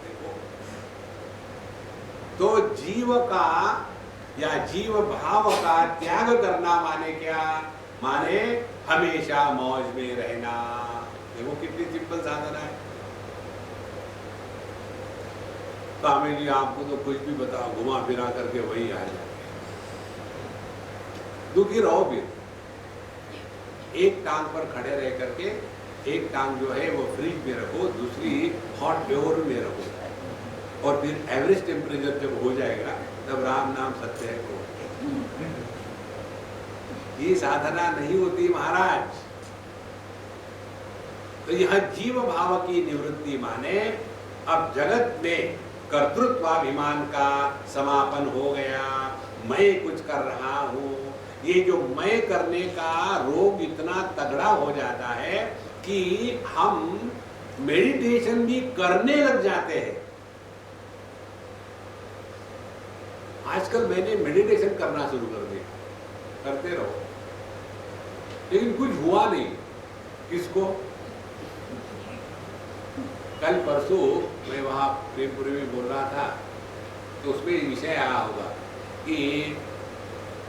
देखो, तो जीव का या जीव भाव का त्याग करना माने क्या? माने हमेशा मौज में रहना। देखो कितनी सिंपल साधना है। स्वामी जी आपको तो कुछ भी बताओ, घुमा फिरा करके वही आ जाए। दुखी रहो फिर। एक टांग पर खड़े रह करके एक टांग जो है वो फ्रिज में रखो, दूसरी हॉट ओवन में रखो, और फिर एवरेज टेम्परेचर जब हो जाएगा तब राम नाम सत्य है को। ये साधना नहीं होती महाराज। तो यह जीव भाव की निवृत्ति माने अब जगत में कर्तृत्वाभिमान का समापन हो गया। मैं कुछ कर रहा हूँ, ये जो मैं करने का रोग इतना तगड़ा हो जाता है कि हम मेडिटेशन भी करने लग जाते हैं। आजकल मैंने मेडिटेशन करना शुरू कर दिया, करते रहो, लेकिन कुछ हुआ नहीं। किसको? कल परसों मैं वहां प्रेमपुरी में बोल रहा था, तो उसमें विषय आया होगा कि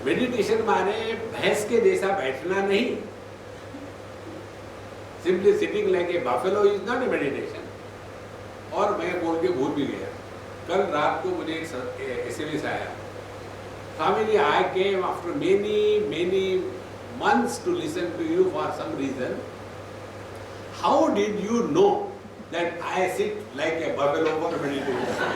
मेडिटेशन माने भैंस के जैसा बैठना नहीं। Simply sitting like a buffalo is not a meditation. और मैं बोल के भूल भी गया। कल रात को मुझे एक एसएमएस आया, Swami ji, I came after many months to listen to you for some reason. How did you know that I sit like a buffalo for meditation?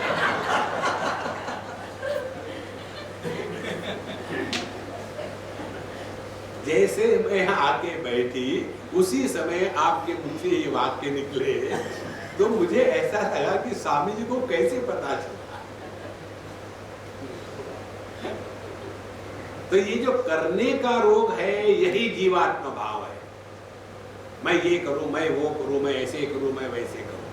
जैसे मैं आके बैठी उसी समय आपके मुंह से ये वाक्य निकले, तो मुझे ऐसा लगा कि स्वामी जी को कैसे पता चला। तो ये जो करने का रोग है, यही जीवात्मा भाव है। मैं ये करूं, मैं वो करूं, मैं ऐसे करूं, मैं वैसे करूं।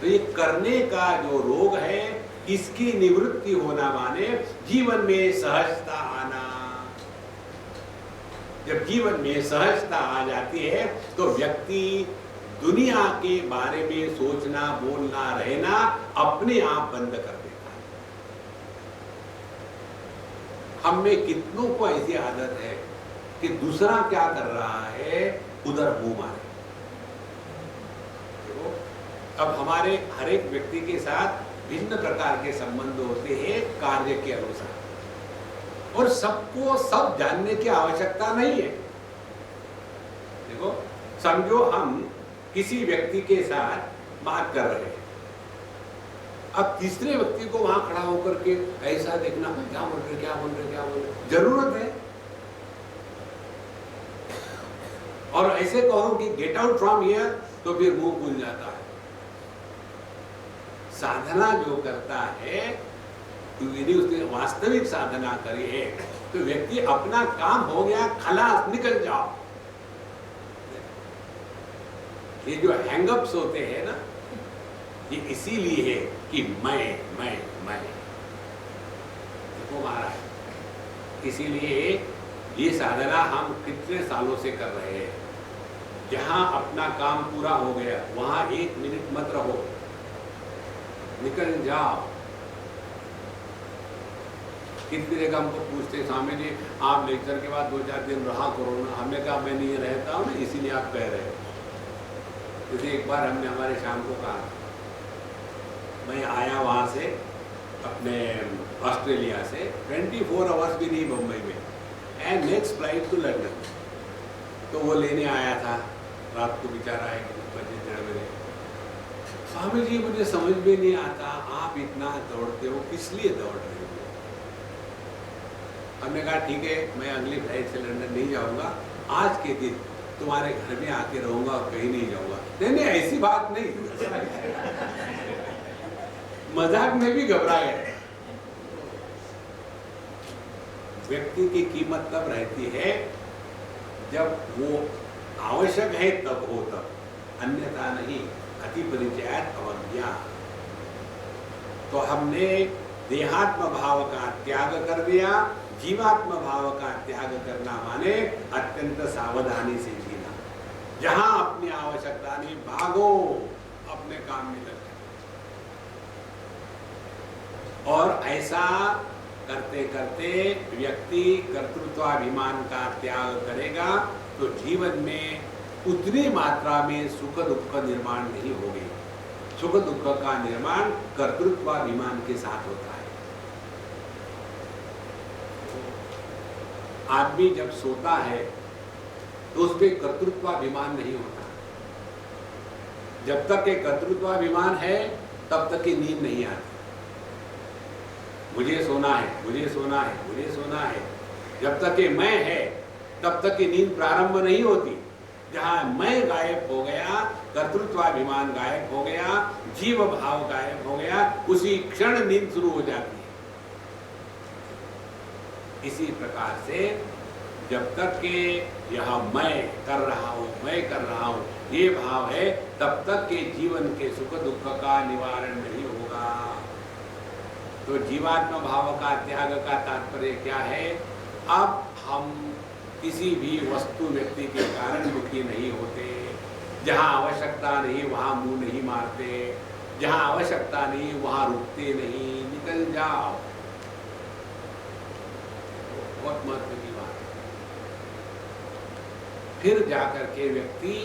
तो ये करने का जो रोग है, इसकी निवृत्ति होना माने जीवन में सहजता आना। जब जीवन में सहजता आ जाती है तो व्यक्ति दुनिया के बारे में सोचना, बोलना, रहना अपने आप बंद कर देता है। हम में कितनों को ऐसी आदत है कि दूसरा क्या कर रहा है उधर मुंह मारे। देखो, अब हमारे हर एक व्यक्ति के साथ भिन्न प्रकार के संबंध होते हैं कार्य के अनुसार, और सबको सब जानने की आवश्यकता नहीं है। देखो, समझो हम किसी व्यक्ति के साथ बात कर रहे हैं, अब तीसरे व्यक्ति को वहां खड़ा होकर के ऐसा देखना, क्या बोल रहे, क्या बोल रहे, क्या बोल रहे, जरूरत है? और ऐसे कहो कि गेट आउट फ्रॉम हियर, तो फिर मुंह खुल जाता है। साधना जो करता है, यदि उसने वास्तविक साधना करी है, तो व्यक्ति अपना काम हो गया, खलास, निकल जाओ। ये जो हैंगअप्स होते हैं ना, ये इसीलिए है कि मैं देखो महाराज, इसीलिए ये साधना हम कितने सालों से कर रहे हैं। जहां अपना काम पूरा हो गया वहां 1 मिनट मत रहो, निकल जाओ। कितनी जगह हमको पूछते, स्वामी जी आप लेक्चर के बाद 2-4 दिन रहा करो ना। हमने कहा मैं नहीं रहता हूँ ना, इसीलिए आप कह रहे हो। जैसे एक बार हमने हमारे शाम को कहा, मैं आया वहाँ से अपने ऑस्ट्रेलिया से 24 आवर्स भी नहीं बम्बई में, and next flight to London. तो वो लेने आया था, रात को बेचारा 1-1 बजे। स्वामी जी मुझे समझ में नहीं आता, आप इतना दौड़ते हो, किस लिए दौड़ रहे हो? हमने कहा ठीक है, मैं अगली फ्लाइट से लंदन नहीं जाऊंगा, आज के दिन तुम्हारे घर में आके रहूंगा और कहीं नहीं जाऊंगा। नहीं, ऐसी बात नहीं। मजाक में भी घबरा गए। व्यक्ति की कीमत तब रहती है जब वो आवश्यक है तब हो, तब, अन्यथा नहीं। अति परिचयात अवज्ञा। तो हमने देहात्म भाव का त्याग कर दिया। जीवात्म भाव का त्याग करना माने अत्यंत सावधानी से जीना। जहां अपनी आवश्यकता नहीं, भागो, अपने काम में लग। और ऐसा करते करते व्यक्ति कर्तृत्वाभिमान का त्याग करेगा तो जीवन में उतनी मात्रा में सुख दुख का निर्माण नहीं होगी। सुख दुख का निर्माण कर्तृत्वाभिमान के साथ होता है। आदमी जब सोता है तो उसमें कर्तृत्वाभिमान नहीं होता। जब तक एक कर्तृत्वाभिमान है तब तक की नींद नहीं आती। मुझे सोना है, मुझे सोना है, मुझे सोना है। जब तक ये मैं है तब तक की नींद प्रारंभ नहीं होती। जहां मैं गायब हो गया, कर्तृत्वाभिमान गायब हो गया, जीव भाव गायब हो गया, उसी क्षण नींद शुरू हो जाती है। इसी प्रकार से जब तक के यह मैं कर रहा हूँ ये भाव है, तब तक के जीवन के सुख दुख का निवारण नहीं होगा। तो जीवात्मा भाव का त्याग का तात्पर्य क्या है? अब हम किसी भी वस्तु व्यक्ति के कारण दुखी नहीं होते। जहाँ आवश्यकता नहीं वहाँ मुंह नहीं मारते, जहाँ आवश्यकता नहीं वहाँ रुकते नहीं, निकल जाओ। बहुत महत्व की बात है। फिर जाकर के व्यक्ति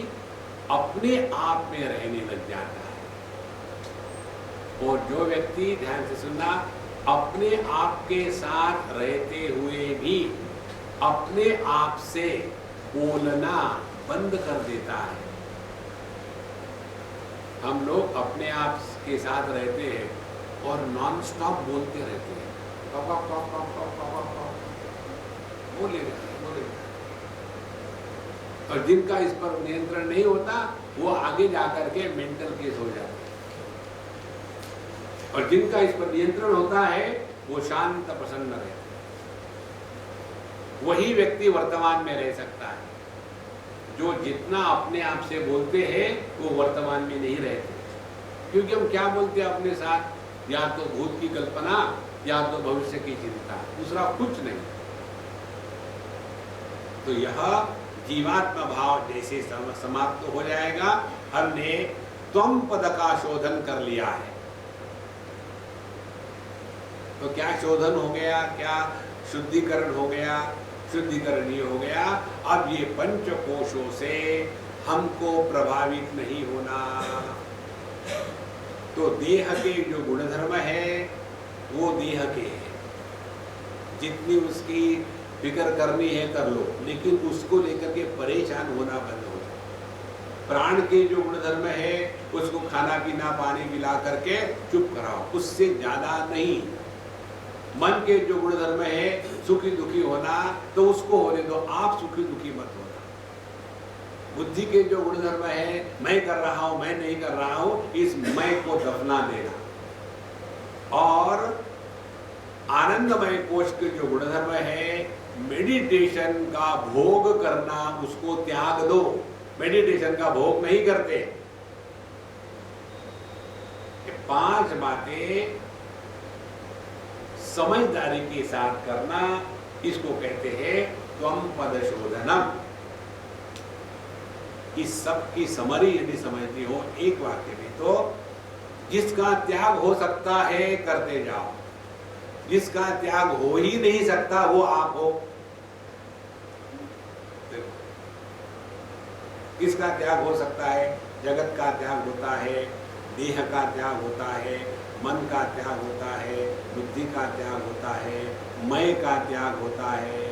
अपने आप में रहने लग जाता है। और जो व्यक्ति, ध्यान से सुनना, अपने आप के साथ रहते हुए भी अपने आप से बोलना बंद कर देता है। हम लोग अपने आप के साथ रहते हैं और नॉन स्टॉप बोलते रहते हैं, बोले और जिनका इस पर नियंत्रण नहीं होता वो आगे जाकर के मेंटल केस हो जाते हैं, और जिनका इस पर नियंत्रण होता है वो शांत प्रसन्न रहते हैं। वही व्यक्ति वर्तमान में रह सकता है। जो जितना अपने आप से बोलते हैं वो वर्तमान में नहीं रहते, क्योंकि हम क्या बोलते हैं अपने साथ? या तो भूत की कल्पना या तो भविष्य की चिंता, दूसरा कुछ नहीं। तो यह जीवात्मा भाव जैसे समाप्त हो जाएगा, हमने त्वम पद का शोधन कर लिया है। तो क्या शोधन हो गया? क्या शुद्धिकरण हो गया? शुद्धिकरण ये हो गया, अब ये पंच कोशों से हमको प्रभावित नहीं होना। तो देह के जो गुणधर्म है वो देह के है, जितनी उसकी फिक्र करनी है कर लो, लेकिन उसको लेकर के परेशान होना बंद हो जाए। प्राण के जो गुणधर्म है उसको खाना पीना पानी पिला करके चुप कराओ, उससे ज्यादा नहीं। मन के जो गुणधर्म है सुखी दुखी होना, तो उसको होने दो, आप सुखी दुखी मत होना। बुद्धि के जो गुणधर्म है मैं कर रहा हूं मैं नहीं कर रहा हूं, इस मैं को दफना देना। और आनंदमय कोश के जो गुणधर्म है मेडिटेशन का भोग करना, उसको त्याग दो। मेडिटेशन का भोग नहीं करते। ये 5 बातें समझदारी के साथ करना, इसको कहते हैं त्वम पद शोधनम। इस सब की समरी यदि समझनी हो एक वाक्य में, तो जिसका त्याग हो सकता है करते जाओ, जिसका त्याग हो ही नहीं सकता वो आप हो। किसका त्याग हो सकता है? जगत का त्याग होता है, देह का त्याग होता है, मन का त्याग होता है, बुद्धि का त्याग होता है, मैं का त्याग होता है।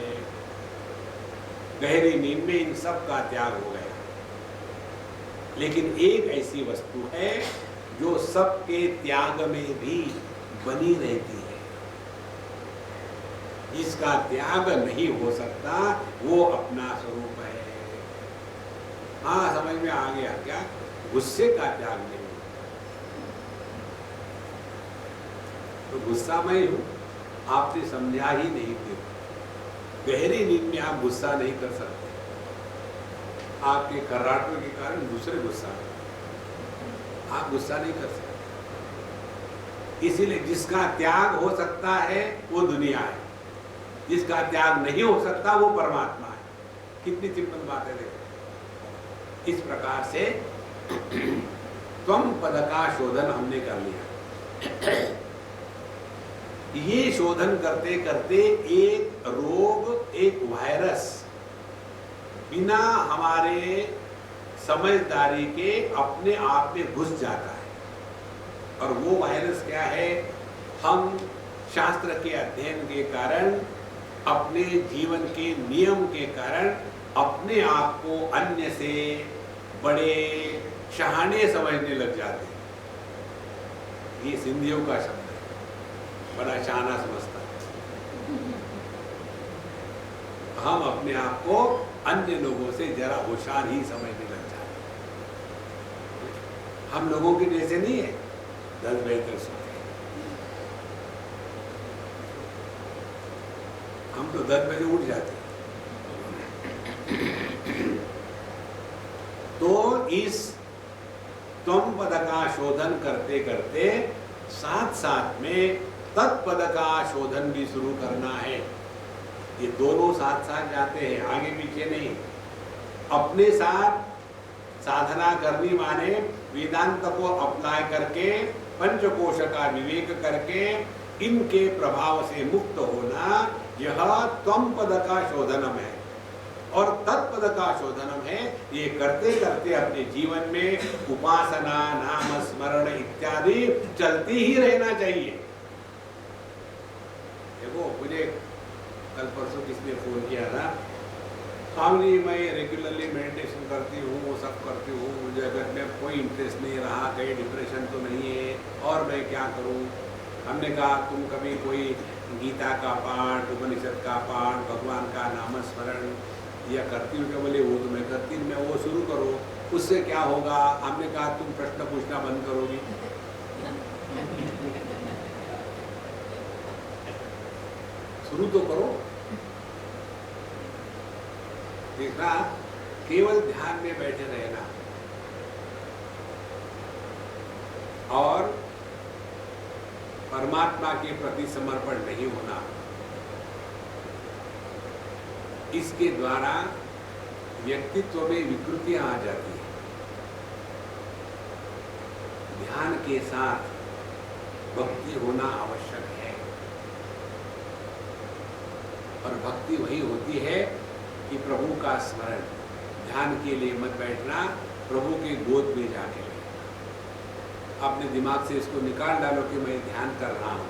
गहरी नींद में इन सब का त्याग हो गया। लेकिन एक ऐसी वस्तु है जो सबके त्याग में भी बनी रहती है। जिसका त्याग नहीं हो सकता वो अपना स्वरूप है। हाँ, समझ में आ गया क्या? गुस्से का त्याग नहीं। तो गुस्सा मैं हूं, आपने समझा ही नहीं क्यों? गहरी नींद में आप गुस्सा नहीं कर सकते। आपके खर्राटों के कारण दूसरे गुस्सा, आप गुस्सा नहीं कर सकते। इसीलिए जिसका त्याग हो सकता है वो दुनिया है, जिसका त्याग नहीं हो सकता वो परमात्मा है। कितनी सिंपल बात है देखो। इस प्रकार से त्वम पद का शोधन हमने कर लिया। ये शोधन करते करते एक रोग, एक वायरस बिना हमारे समझदारी के अपने आप में घुस जाता है। और वो वायरस क्या है? हम शास्त्र के अध्ययन के कारण, अपने जीवन के नियम के कारण अपने आप को अन्य से बड़े शहाने समझने लग जाते हैं। ये सिंधियों का शब्द है, बड़ा शहाना समझता है। हम अपने आप को अन्य लोगों से जरा होशियार ही समझने लग जाते हैं। हम लोगों के जैसे नहीं है 10 बजे तक सोते। हम हम तो 10 बजे उठ जाते। तो इस त्वम पद का शोधन करते करते साथ साथ में तत्पद का शोधन भी शुरू करना है। ये दोनों साथ साथ जाते हैं, आगे पीछे नहीं। अपने साथ साधना करनी माने वेदांत को अप्लाई करके पंचकोश का विवेक करके इनके प्रभाव से मुक्त होना, यह त्वम पद का शोधनम है। और तत्पद का शोधनम है, ये करते करते अपने जीवन में उपासना, नाम स्मरण इत्यादि चलती ही रहना चाहिए। देखो, मुझे कल परसों किसने फोन किया था, स्वामी मैं रेगुलरली मेडिटेशन करती हूँ, वो सब करती हूँ, मुझे अगर में कोई इंटरेस्ट नहीं रहा, कहीं डिप्रेशन तो नहीं है, और मैं क्या करूँ। हमने कहा तुम कभी कोई गीता का पाठ, उपनिषद का पाठ, भगवान का नाम स्मरण या करती हूँ क्या? बोले वो तो मैं करती हूँ, मैं वो शुरू करो, उससे क्या होगा। हमने कहा तुम प्रश्न पूछना बंद करोगी। शुरू तो करो। देखना, केवल ध्यान में बैठे रहना और परमात्मा के प्रति समर्पण नहीं होना, इसके द्वारा व्यक्तित्व में विकृतियां आ जाती हैं। ध्यान के साथ भक्ति होना आवश्यक है, और भक्ति वही होती है कि प्रभु का स्मरण। ध्यान के लिए मत बैठना, प्रभु के गोद में जाके बैठना। अपने दिमाग से इसको निकाल डालो कि मैं ध्यान कर रहा हूं।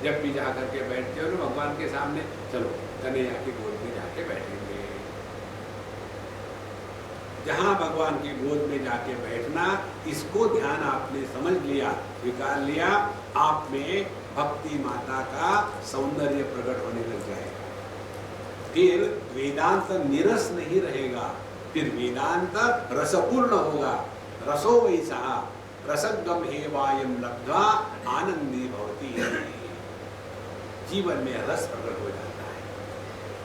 जब भी जाकर के बैठते हो ना भगवान के सामने, चलो कन्हैया की गोद में जाके बैठेंगे। जहां भगवान की गोद में जाके बैठना, इसको ध्यान आपने समझ लिया, स्वीकार लिया, आप में भक्ति माता का सौंदर्य प्रकट होने लग जाएगा। फिर वेदांत निरस नहीं रहेगा, फिर वेदांत रसपूर्ण होगा। रसो वैसा रसगम हे वायम लब्ध्वा आनंदी भवति। जीवन में रस प्रकट हो जाता है,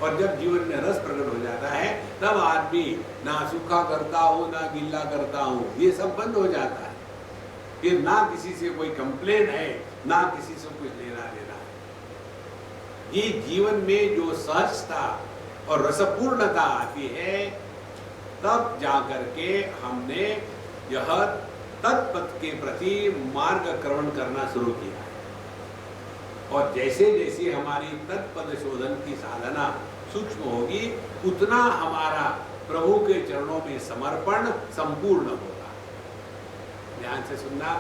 और जब जीवन में रस प्रकट हो जाता है, तब आदमी ना सूखा करता हो ना गीला करता हो, ये सब बंद हो जाता है। फिर ना किसी से कोई कंप्लेन है, ना किसी से कुछ लेना देना है। ये जीवन में जो सहजता और रसपूर्णता आती है, तब जाकर के हमने यह तत्पद के प्रति मार्गक्रमण करना शुरू किया है। और जैसे जैसे हमारी तत्पद शोधन की साधना सूक्ष्म होगी, उतना हमारा प्रभु के चरणों में समर्पण संपूर्ण होगा। ध्यान से सुनना।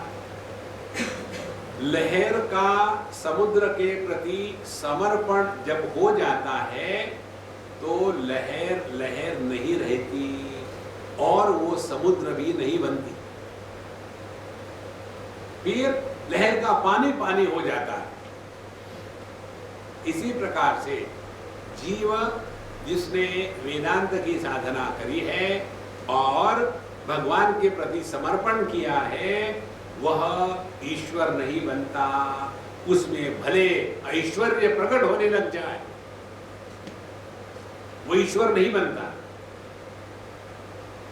लहर का समुद्र के प्रति समर्पण जब हो जाता है, तो लहर लहर नहीं रहती और वो समुद्र भी नहीं बनती। फिर लहर का पानी पानी हो जाता है। इसी प्रकार से जीव जिसने वेदांत की साधना करी है और भगवान के प्रति समर्पण किया है, वह ईश्वर नहीं बनता। उसमें भले ऐश्वर्य प्रकट होने लग जाए, वो ईश्वर नहीं बनता।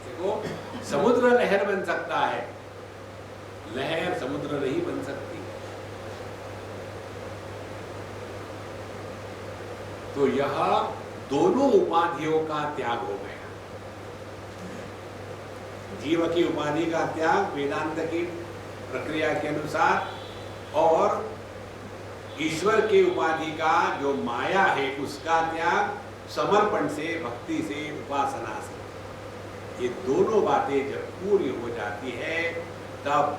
देखो, समुद्र लहर बन सकता है, लहर समुद्र नहीं बन सकती। तो यह दोनों उपाधियों का त्याग हो गया। जीव की उपाधि का त्याग वेदांत की प्रक्रिया के अनुसार, और ईश्वर के उपाधि का जो माया है उसका त्याग समर्पण से, भक्ति से, उपासना से। ये दोनों बातें जब पूरी हो जाती है, तब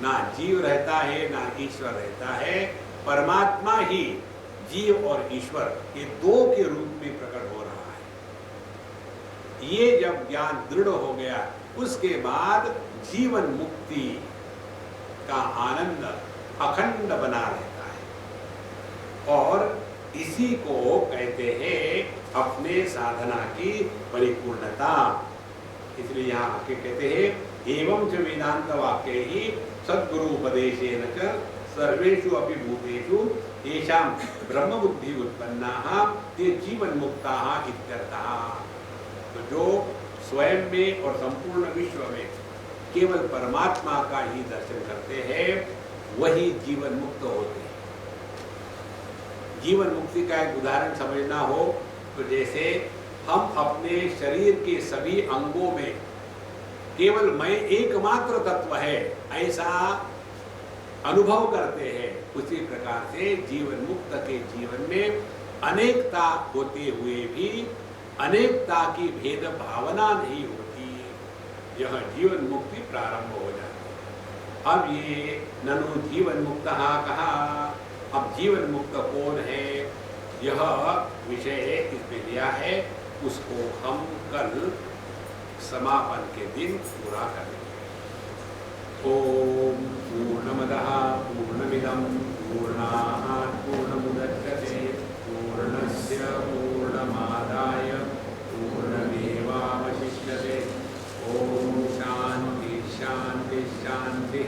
ना जीव रहता है ना ईश्वर रहता है। परमात्मा ही जीव और ईश्वर ये दो के रूप में प्रकट हो रहा है। ये जब ज्ञान दृढ़ हो गया, उसके बाद जीवन मुक्ति का आनंद अखंड बना रहता है, और इसी को कहते हैं अपने साधना की परिपूर्णता। इसलिए यहाँ आके कहते हैं, एवं च वेदांत वाक्य ही सद्गुरु उपदेशेन च सर्वेषु अपि भूतेषु येषां ब्रह्मबुद्धि उत्पन्नाः ते जीवन मुक्ताः इत्यर्थः। तो जो स्वयं में और संपूर्ण विश्व में केवल परमात्मा का ही दर्शन करते हैं वही जीवन मुक्त होते हैं। जीवन मुक्ति का एक उदाहरण समझना हो तो जैसे हम अपने शरीर के सभी अंगों में केवल मैं एकमात्र तत्व है ऐसा अनुभव करते हैं, उसी प्रकार से जीवन मुक्त के जीवन में अनेकता होते हुए भी अनेकता की भेद भावना नहीं होती। यह जीवन मुक्ति प्रारंभ हो जाती है। अब ये ननु जीवन मुक्त कहा। अब जीवन मुक्त कौन है, यह विषय इसमें दिया है, उसको हम कल समापन के दिन पूरा करेंगे। ओम पूर्णमदः पूर्णमिदं पूर्णात् पूर्णमुदच्यते पूर्णस्य पूर्णमादाय पूर्णमेवावशिष्यते। ओम शांति शांति शांति।